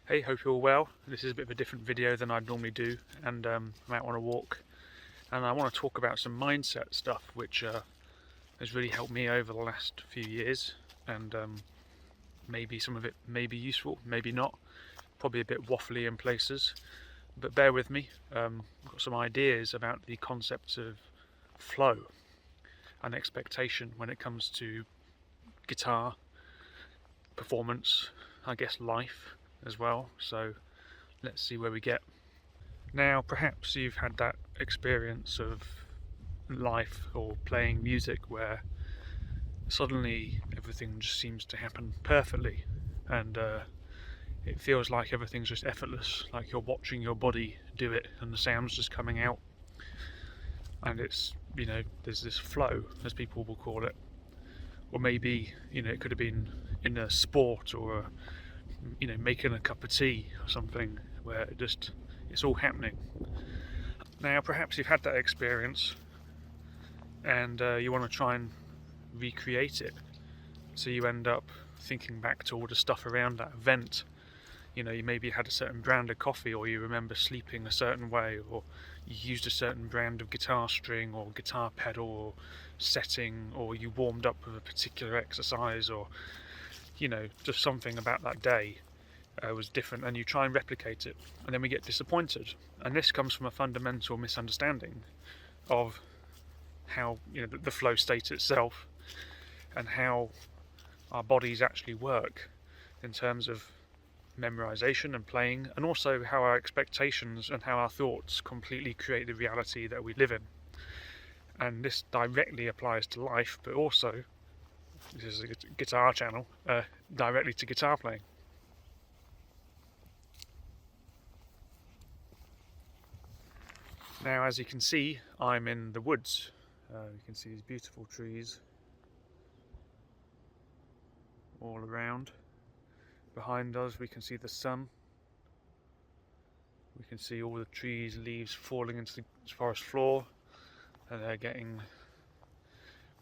Hey, hope you're all well. This is a bit of a different video than I'd normally do, and I'm out on a walk, and I want to talk about some mindset stuff which has really helped me over the last few years, and maybe some of it may be useful, maybe not, probably a bit waffly in places, but bear with me. I've got some ideas about the concepts of flow and expectation when it comes to guitar performance, I guess life as well, so let's see where we get. Now, perhaps you've had that experience of life or playing music where suddenly everything just seems to happen perfectly, and it feels like everything's just effortless, like you're watching your body do it and the sound's just coming out, and it's, there's this flow, as people will call it. Or maybe, it could have been in a sport or making a cup of tea or something where it's all happening. Now, perhaps you've had that experience and you want to try and recreate it, so you end up thinking back to all the stuff around that event. You maybe had a certain brand of coffee, or you remember sleeping a certain way, or you used a certain brand of guitar string or guitar pedal or setting, or you warmed up with a particular exercise, or just something about that day was different, and you try and replicate it, and then we get disappointed. And this comes from a fundamental misunderstanding of how the flow state itself and how our bodies actually work in terms of memorization and playing, and also how our expectations and how our thoughts completely create the reality that we live in. And this directly applies to life, but also, this is a guitar channel, directly to guitar playing. Now, as you can see, I'm in the woods. You can see these beautiful trees all around. Behind us we can see the sun. We can see all the trees, leaves falling into the forest floor, and they're getting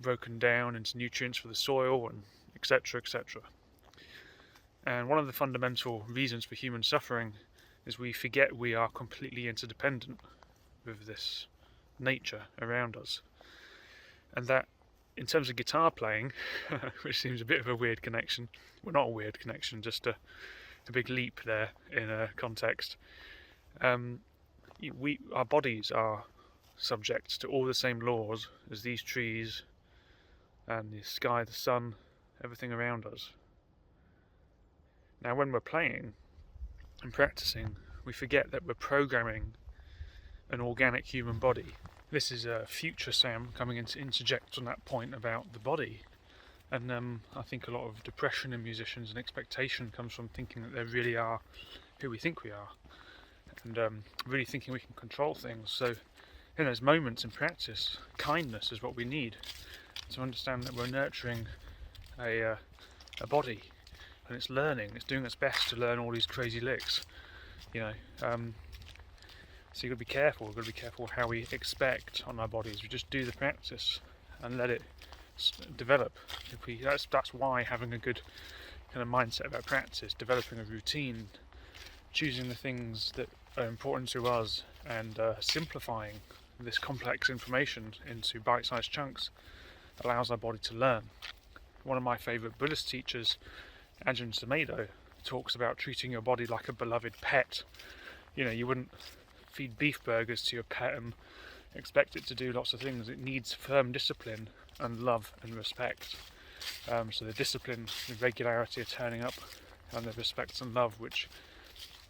broken down into nutrients for the soil, and etc, etc. And one of the fundamental reasons for human suffering is we forget we are completely interdependent with this nature around us, and that in terms of guitar playing, which seems a bit of a weird connection, well, not a weird connection, just a big leap there in a context. Our bodies are subject to all the same laws as these trees and the sky, the sun, everything around us. Now, when we're playing and practicing, we forget that we're programming an organic human body. This is future Sam coming in to interject on that point about the body. And I think a lot of depression in musicians and expectation comes from thinking that they really are who we think we are, and really thinking we can control things. So in those moments in practice, kindness is what we need, to understand that we're nurturing a body, and it's learning, it's doing its best to learn all these crazy licks, so you've got to be careful. We've got to be careful how we expect on our bodies. We just do the practice and let it develop. That's why having a good kind of mindset about practice, developing a routine, choosing the things that are important to us, and simplifying this complex information into bite-sized chunks allows our body to learn. One of my favourite Buddhist teachers, Ajahn Sumedho, talks about treating your body like a beloved pet. You wouldn't feed beef burgers to your pet and expect it to do lots of things. It needs firm discipline and love and respect. So the discipline, the regularity of turning up, and the respect and love which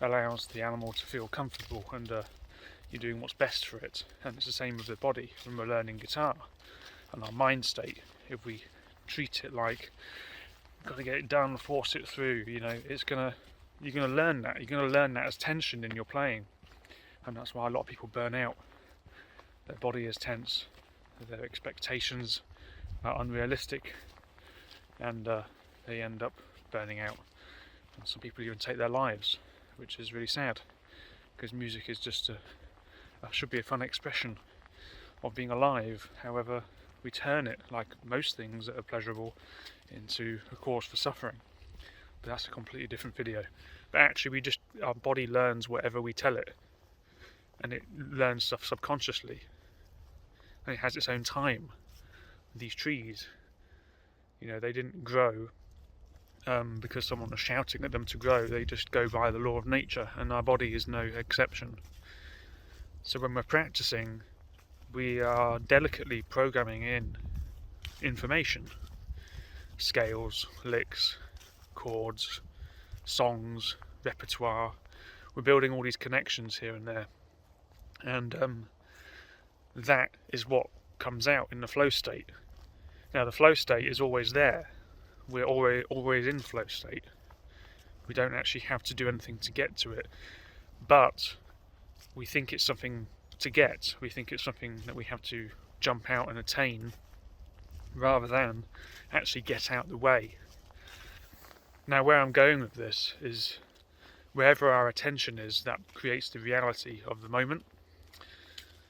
allows the animal to feel comfortable, and you're doing what's best for it. And it's the same with the body when we're learning guitar. And our mind state, if we treat it like got to get it done, force it through, you're gonna learn that. You're gonna learn that as tension in your playing. And that's why a lot of people burn out. Their body is tense, their expectations are unrealistic, and they end up burning out. And some people even take their lives, which is really sad, because music is just should be a fun expression of being alive. However, we turn it, like most things that are pleasurable, into a cause for suffering. But that's a completely different video. but actually our body learns whatever we tell it, and it learns stuff subconsciously, and it has its own time. These trees, they didn't grow because someone was shouting at them to grow. They just go by the law of nature, and our body is no exception. So when we're practicing, we are delicately programming in information, scales, licks, chords, songs, repertoire. We're building all these connections here and there, and that is what comes out in the flow state. Now the flow state is always there. We're always in flow state. We don't actually have to do anything to get to it, but we think it's something to get. We think it's something that we have to jump out and attain, rather than actually get out the way. Now where I'm going with this is, wherever our attention is, that creates the reality of the moment.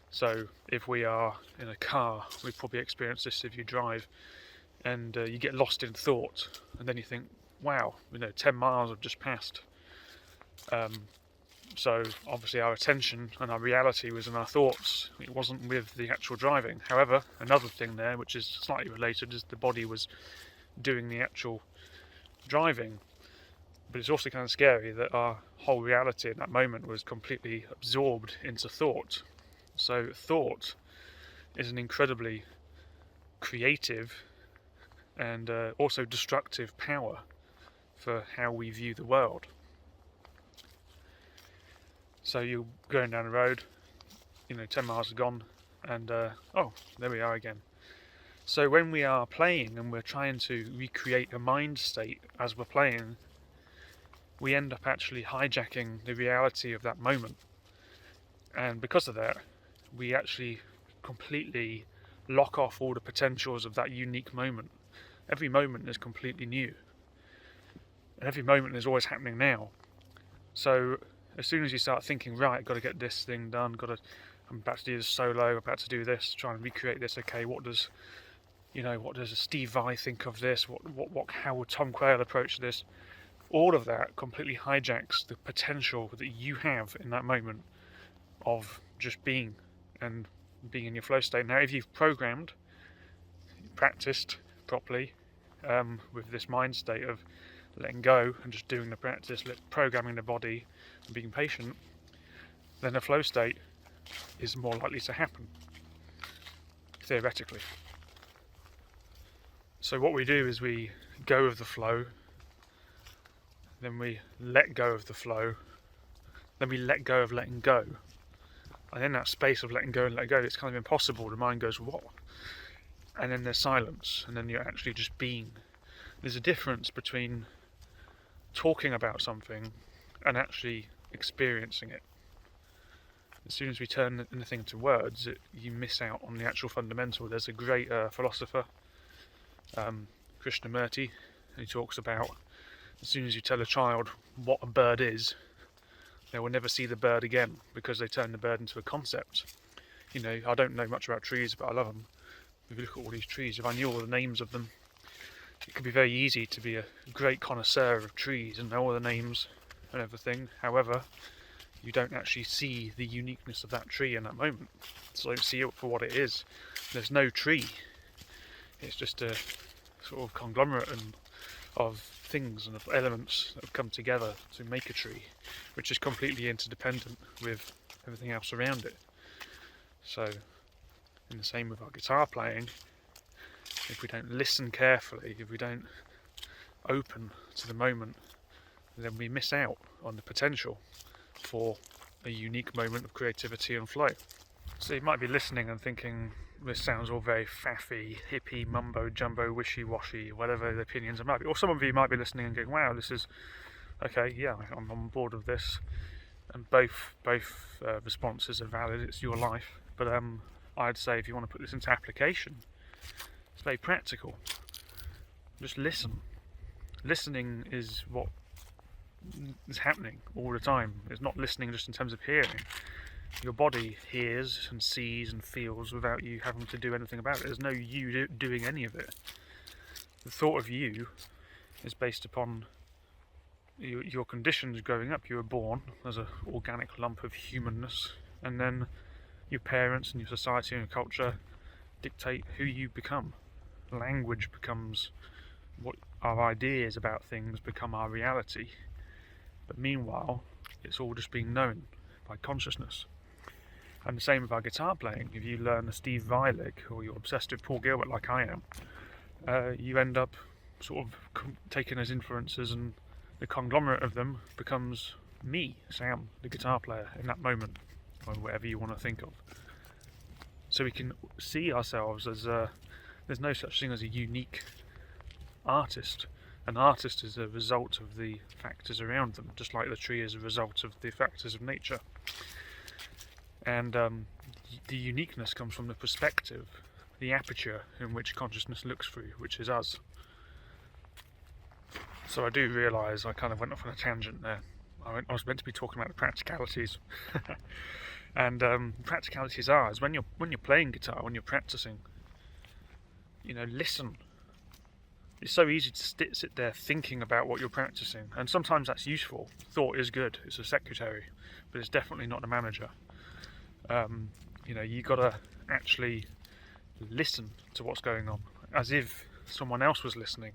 So if we are in a car, we probably experience this if you drive, and you get lost in thought, and then you think, wow, 10 miles have just passed. So obviously our attention and our reality was in our thoughts. It wasn't with the actual driving. However, another thing there, which is slightly related, is the body was doing the actual driving. But it's also kind of scary that our whole reality in that moment was completely absorbed into thought. So thought is an incredibly creative and also destructive power for how we view the world. So you're going down the road, 10 miles are gone, and oh, there we are again. So when we are playing and we're trying to recreate a mind state as we're playing, we end up actually hijacking the reality of that moment. And because of that, we actually completely lock off all the potentials of that unique moment. Every moment is completely new, and every moment is always happening now. So as soon as you start thinking, right, I've got to get this thing done, I'm about to do this solo, I'm about to do this, try and recreate this. Okay, what does Steve Vai think of this? How would Tom Quayle approach this? All of that completely hijacks the potential that you have in that moment of just being and being in your flow state. Now, if you've practiced properly with this mind state of letting go and just doing the practice, programming the body and being patient, then the flow state is more likely to happen, theoretically. So what we do is we go with the flow, then we let go of the flow, then we let go of letting go. And in that space of letting go and letting go, it's kind of impossible. The mind goes, what? And then there's silence, and then you're actually just being. There's a difference between talking about something and actually experiencing it. As soon as we turn anything to words, you miss out on the actual fundamental. There's a great philosopher, Krishnamurti, who talks about, as soon as you tell a child what a bird is, they will never see the bird again, because they turn the bird into a concept. I don't know much about trees, but I love them. If you look at all these trees, if I knew all the names of them, it could be very easy to be a great connoisseur of trees and know all the names and everything. However, you don't actually see the uniqueness of that tree in that moment. So you don't see it for what it is. There's no tree. It's just a sort of conglomerate of things and of elements that have come together to make a tree, which is completely interdependent with everything else around it. So, in the same with our guitar playing, if we don't listen carefully, if we don't open to the moment, then we miss out on the potential for a unique moment of creativity and flow. So you might be listening and thinking, this sounds all very faffy, hippie, mumbo jumbo, wishy-washy, whatever the opinions might be. Or some of you might be listening and going, wow, this is okay, yeah, I'm on board with this. And both responses are valid. It's your life. But I'd say if you want to put this into application, it's very practical. Just listen. Listening is what is happening all the time. It's not listening just in terms of hearing. Your body hears and sees and feels without you having to do anything about it. There's no you doing any of it. The thought of you is based upon your conditions growing up. You were born as an organic lump of humanness, and then your parents and your society and your culture dictate who you become. Language becomes what our ideas about things become our reality. But meanwhile, it's all just being known by consciousness. And the same with our guitar playing. If you learn a Steve Vai lick, or you're obsessed with Paul Gilbert like I am, you end up sort of taking as influences, and the conglomerate of them becomes me, Sam, the guitar player, in that moment, or whatever you want to think of. So we can see ourselves as there's no such thing as a unique artist. An artist is a result of the factors around them, just like the tree is a result of the factors of nature. And the uniqueness comes from the perspective, the aperture in which consciousness looks through, which is us. So I do realise I kind of went off on a tangent there. I was meant to be talking about the practicalities. And practicalities are is when you're playing guitar, when you're practicing, listen. It's so easy to sit there thinking about what you're practicing, and sometimes that's useful. Thought is good. It's a secretary, but it's definitely not the manager. You got to actually listen to what's going on, as if someone else was listening.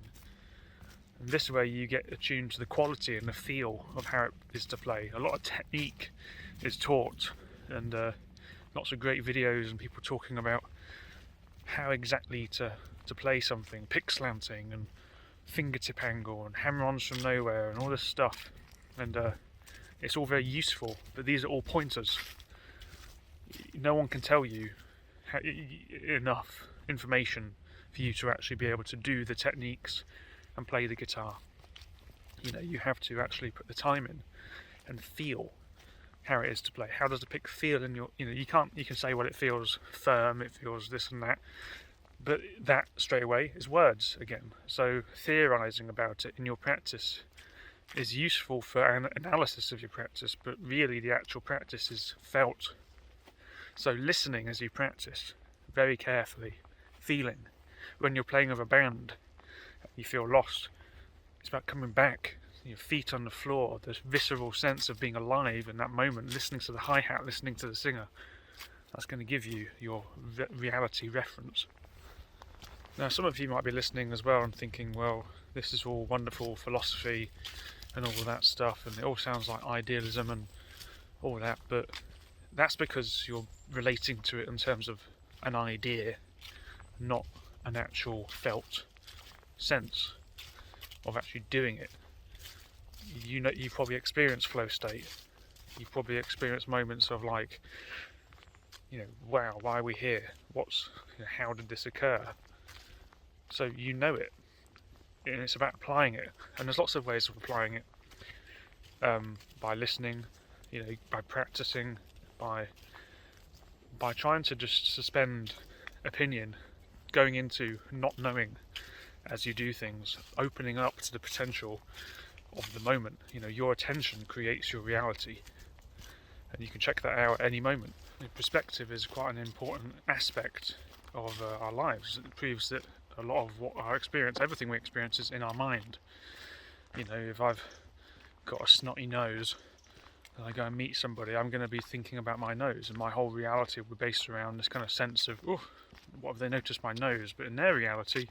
And this way you get attuned to the quality and the feel of how it is to play. A lot of technique is taught, and lots of great videos and people talking about how exactly to play something, pick slanting and fingertip angle and hammer-ons from nowhere and all this stuff. And it's all very useful, but these are all pointers. No one can tell you enough information for you to actually be able to do the techniques and play the guitar. You have to actually put the time in and feel how it is to play. How does the pick feel in your, you can say, well, it feels firm, it feels this and that, but that straight away is words again. So theorizing about it in your practice is useful for an analysis of your practice, but really the actual practice is felt. So listening as you practice very carefully, feeling. When you're playing with a band, you feel lost. It's about coming back, your feet on the floor, this visceral sense of being alive in that moment, listening to the hi-hat, listening to the singer. That's going to give you your reality reference. Now, some of you might be listening as well and thinking, well, this is all wonderful philosophy and all that stuff, and it all sounds like idealism and all that, but that's because you're relating to it in terms of an idea, not an actual felt sense of actually doing it. You probably experienced flow state. You've probably experienced moments of like, wow, why are we here? How did this occur? So you know it, and it's about applying it. And there's lots of ways of applying it. By listening, by practicing, by trying to just suspend opinion, going into not knowing as you do things, opening up to the potential of the moment. Your attention creates your reality, and you can check that out at any moment. Perspective is quite an important aspect of our lives. It proves that a lot of what our experience, everything we experience, is in our mind. If I've got a snotty nose and I go and meet somebody, I'm going to be thinking about my nose, and my whole reality will be based around this kind of sense of, oh, what have they noticed my nose? But in their reality,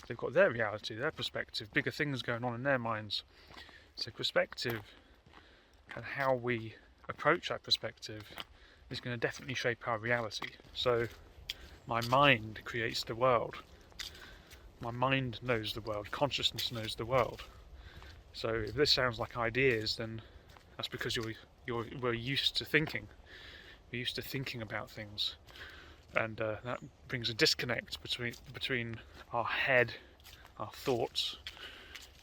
they've got their reality, their perspective, bigger things going on in their minds. So perspective and how we approach that perspective is going to definitely shape our reality. So my mind creates the world. My mind knows the world. Consciousness knows the world. So if this sounds like ideas, then that's because we're used to thinking. We're used to thinking about things, and that brings a disconnect between our head, our thoughts,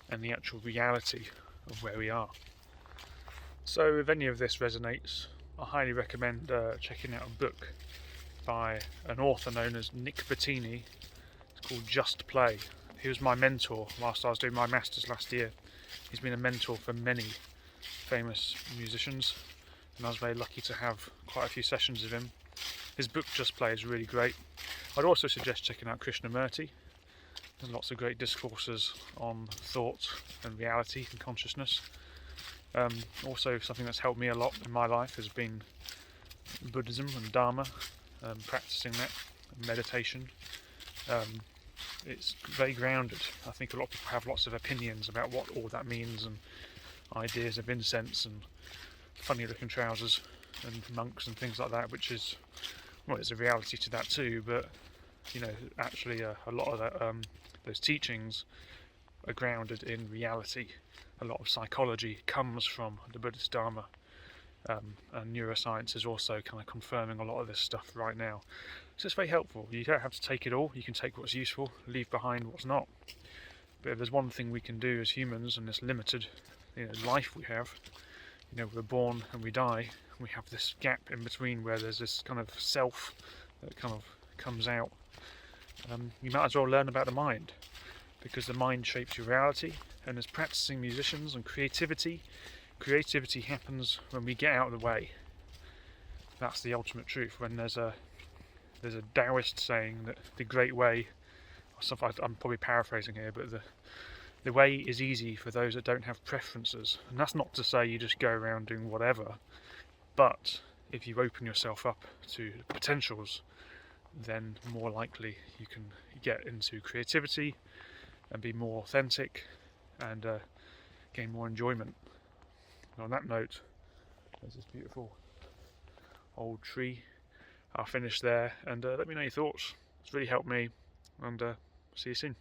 and the actual reality of where we are. So if any of this resonates, I highly recommend checking out a book by an author known as Nick Bettini. It's called Just Play. He was my mentor whilst I was doing my masters last year. He's been a mentor for many famous musicians, and I was very lucky to have quite a few sessions with him. His book Just Play is really great. I'd also suggest checking out Krishnamurti. There's lots of great discourses on thought and reality and consciousness. Also, something that's helped me a lot in my life has been Buddhism and Dharma, practicing that, meditation. It's very grounded. I think a lot of people have lots of opinions about what all that means, and ideas of incense and funny looking trousers and monks and things like that, which is, well, there's a reality to that too, but you know, actually a lot of that, those teachings are grounded in reality. A lot of psychology comes from the Buddhist Dharma, and neuroscience is also kind of confirming a lot of this stuff right now. So it's very helpful. You don't have to take it all, you can take what's useful, leave behind what's not. But if there's one thing we can do as humans in this limited, life we have, we're born and we die, we have this gap in between where there's this kind of self that kind of comes out. You might as well learn about the mind, because the mind shapes your reality, and as practicing musicians and creativity happens when we get out of the way. That's the ultimate truth. When there's a Taoist saying that the great way, I'm probably paraphrasing here, but the way is easy for those that don't have preferences. And that's not to say you just go around doing whatever, but if you open yourself up to potentials, then more likely you can get into creativity and be more authentic and gain more enjoyment. And on that note, there's this beautiful old tree. I'll finish there, and let me know your thoughts. It's really helped me, and see you soon.